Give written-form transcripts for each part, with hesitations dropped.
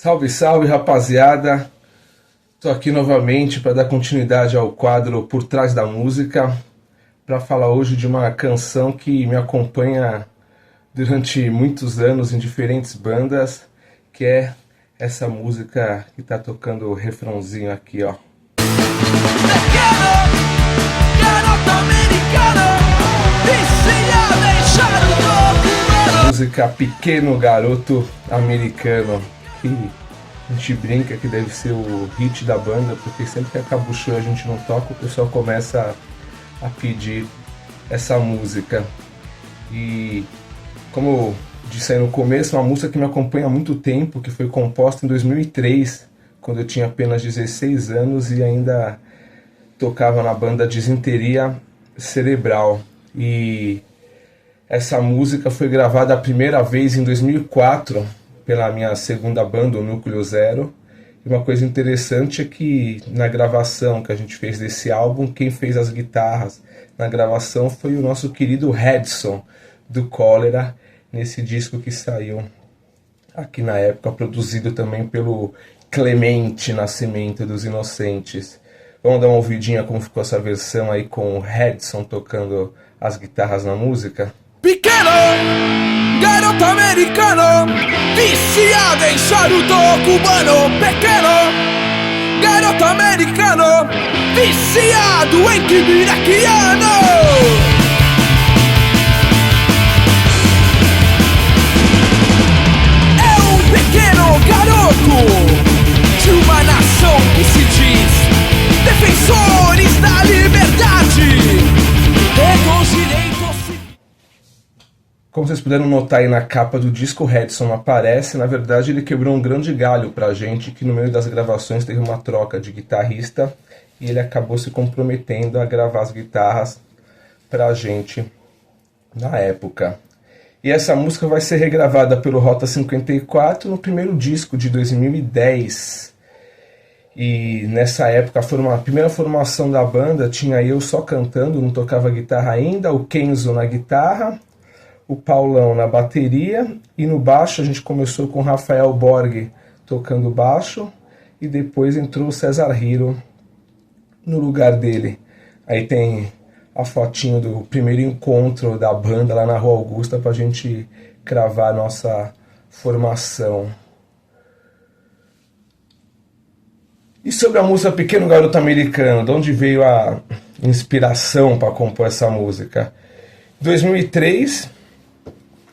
Salve, salve, rapaziada! Estou aqui novamente para dar continuidade ao quadro Por Trás da Música, para falar hoje de uma canção que me acompanha durante muitos anos em diferentes bandas, que é essa música que está tocando o refrãozinho aqui, ó. A música Pequeno Garoto Americano, que a gente brinca que deve ser o hit da banda, porque sempre que acaba o show e a gente não toca, o pessoal começa a pedir essa música. E como eu disse aí no começo, é uma música que me acompanha há muito tempo, que foi composta em 2003, quando eu tinha apenas 16 anos e ainda tocava na banda Disenteria Cerebral. E essa música foi gravada a primeira vez em 2004 pela minha segunda banda, o Núcleo Zero. E uma coisa interessante é que na gravação que a gente fez desse álbum, quem fez as guitarras na gravação foi o nosso querido Redson, do Cólera, nesse disco que saiu aqui na época, produzido também pelo Clemente Nascimento dos Inocentes. Vamos dar uma ouvidinha como ficou essa versão aí com o Redson tocando as guitarras na música? Pequeno garoto americano, viciado em charuto cubano. Pequeno garoto americano, viciado em kibe iraquiano. É um pequeno garoto de uma nação que se diz defensores da liberdade e dos direitos. Como vocês puderam notar aí na capa do disco, o Redson aparece. Na verdade, ele quebrou um grande galho pra gente, que no meio das gravações teve uma troca de guitarrista e ele acabou se comprometendo a gravar as guitarras pra gente na época. E essa música vai ser regravada pelo Rota 54 no primeiro disco de 2010. E nessa época, a primeira formação da banda tinha eu só cantando, não tocava guitarra ainda, o Kenzo na guitarra, o Paulão na bateria, e no baixo a gente começou com o Rafael Borg tocando baixo, e depois entrou o César Hiro no lugar dele. Aí tem a fotinho do primeiro encontro da banda lá na Rua Augusta pra gente cravar a nossa formação. E sobre a música Pequeno Garoto Americano, de onde veio a inspiração para compor essa música? Em 2003,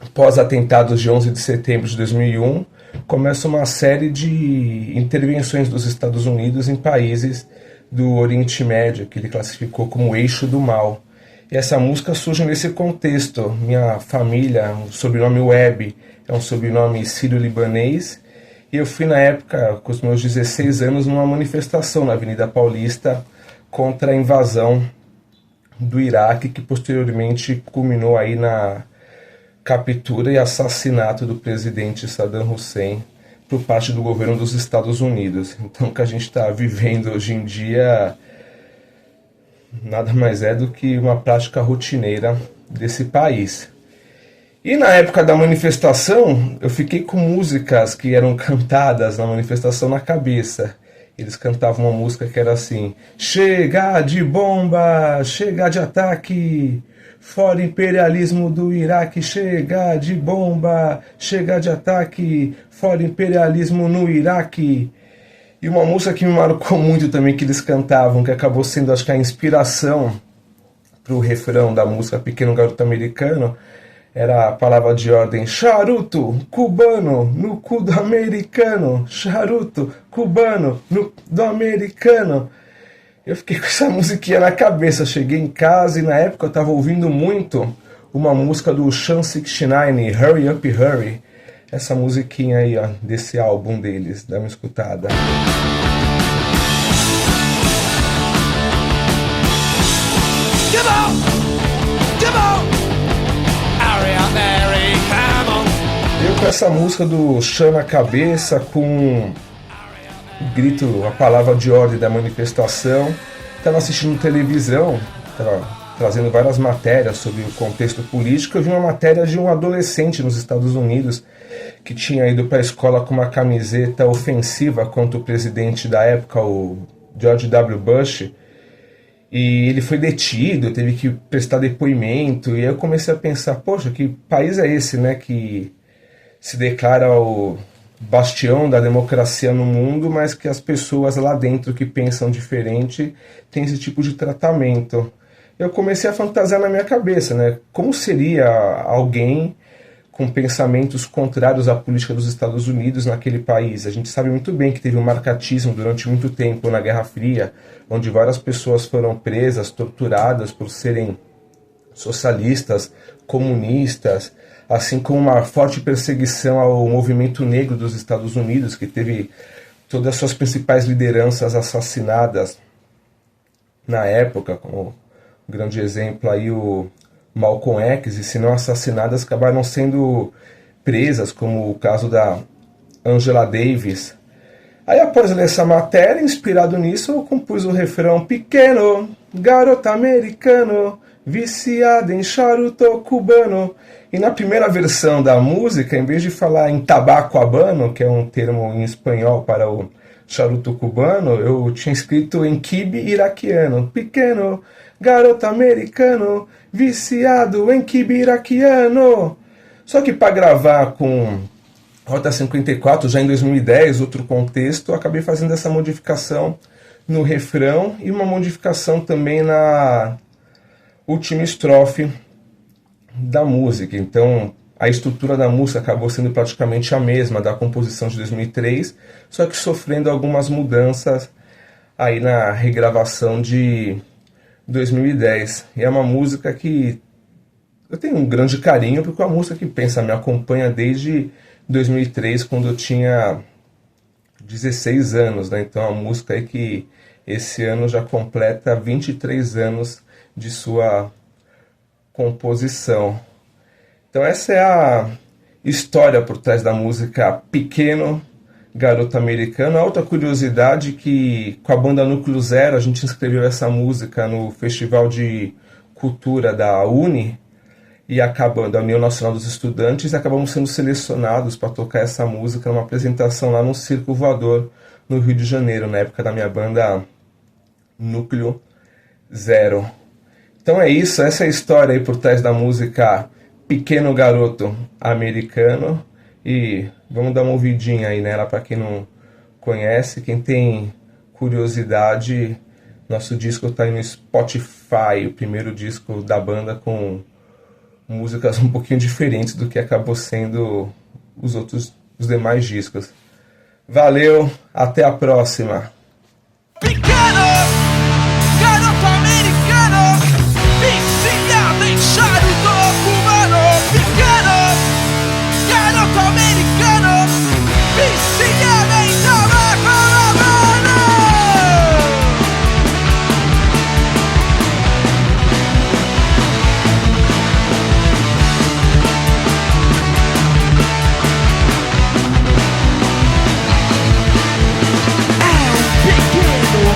após atentados de 11 de setembro de 2001, começa uma série de intervenções dos Estados Unidos em países do Oriente Médio, que ele classificou como eixo do mal. E essa música surge nesse contexto. Minha família, o sobrenome Webb, é um sobrenome sírio-libanês, e eu fui na época, com os meus 16 anos, numa manifestação na Avenida Paulista contra a invasão do Iraque, que posteriormente culminou aí na captura e assassinato do presidente Saddam Hussein por parte do governo dos Estados Unidos. Então o que a gente está vivendo hoje em dia nada mais é do que uma prática rotineira desse país. E na época da manifestação, eu fiquei com músicas que eram cantadas na manifestação na cabeça. Eles cantavam uma música que era assim: chega de bomba, chega de ataque, fora imperialismo do Iraque, chega de bomba, chega de ataque, fora imperialismo no Iraque. E uma música que me marcou muito também que eles cantavam, que acabou sendo, acho que a inspiração para o refrão da música Pequeno Garoto Americano, era a palavra de ordem: charuto cubano no cu do americano, charuto cubano no do americano. Eu fiquei com essa musiquinha na cabeça, cheguei em casa e na época eu estava ouvindo muito uma música do Sean 69, Hurry Up Hurry. Essa musiquinha aí, ó, desse álbum deles, dá uma escutada. Come on, come on. Eu com essa música do Sean na cabeça, com o grito, a palavra de ordem da manifestação, estava assistindo televisão, estava trazendo várias matérias sobre o contexto político. Eu vi uma matéria de um adolescente nos Estados Unidos que tinha ido para a escola com uma camiseta ofensiva contra o presidente da época, o George W. Bush, e ele foi detido, teve que prestar depoimento, e aí eu comecei a pensar, poxa, que país é esse, né, que se declara o bastião da democracia no mundo, mas que as pessoas lá dentro que pensam diferente têm esse tipo de tratamento. Eu comecei a fantasiar na minha cabeça, né, como seria alguém com pensamentos contrários à política dos Estados Unidos naquele país. A gente sabe muito bem que teve um marcatismo durante muito tempo na Guerra Fria, onde várias pessoas foram presas, torturadas por serem socialistas, comunistas, assim como uma forte perseguição ao movimento negro dos Estados Unidos, que teve todas as suas principais lideranças assassinadas na época, como um grande exemplo aí o Malcolm X, e se não assassinadas, acabaram sendo presas, como o caso da Angela Davis. Aí, após ler essa matéria, inspirado nisso, eu compus o refrão: pequeno, garota americano, viciada em charuto cubano. E na primeira versão da música, em vez de falar em tabaco habano, que é um termo em espanhol para o charuto cubano, eu tinha escrito em quibe iraquiano: pequeno, garota americano, viciado em quibe iraquiano. Só que para gravar com Rota 54, já em 2010, outro contexto, eu acabei fazendo essa modificação no refrão e uma modificação também na última estrofe da música. Então a estrutura da música acabou sendo praticamente a mesma da composição de 2003, só que sofrendo algumas mudanças aí na regravação de 2010. E é uma música que eu tenho um grande carinho, porque é uma música que, pensa, me acompanha desde 2003, quando eu tinha 16 anos, né? Então é uma música aí que esse ano já completa 23 anos de sua composição. Então essa é a história por trás da música Pequeno, Garoto Americano. A outra curiosidade que com a banda Núcleo Zero a gente inscreveu essa música no Festival de Cultura da UNE, e acabando da União Nacional dos Estudantes, acabamos sendo selecionados para tocar essa música numa apresentação lá no Circo Voador, no Rio de Janeiro, na época da minha banda Núcleo Zero. Então é isso, essa é a história aí por trás da música Pequeno Garoto Americano, e vamos dar uma ouvidinha aí nela para quem não conhece. Quem tem curiosidade, nosso disco está aí no Spotify, o primeiro disco da banda com músicas um pouquinho diferentes do que acabou sendo os demais discos. Valeu, até a próxima! Pequeno, garoto americano, viciado em charuto cubano. Pequeno, garoto americano, viciado em tabaco habano.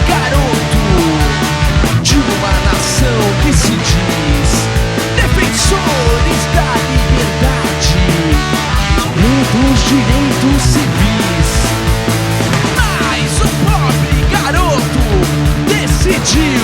Garoto de uma nação que se diz defensores da liberdade e dos direitos civis. Mas o pobre garoto decidiu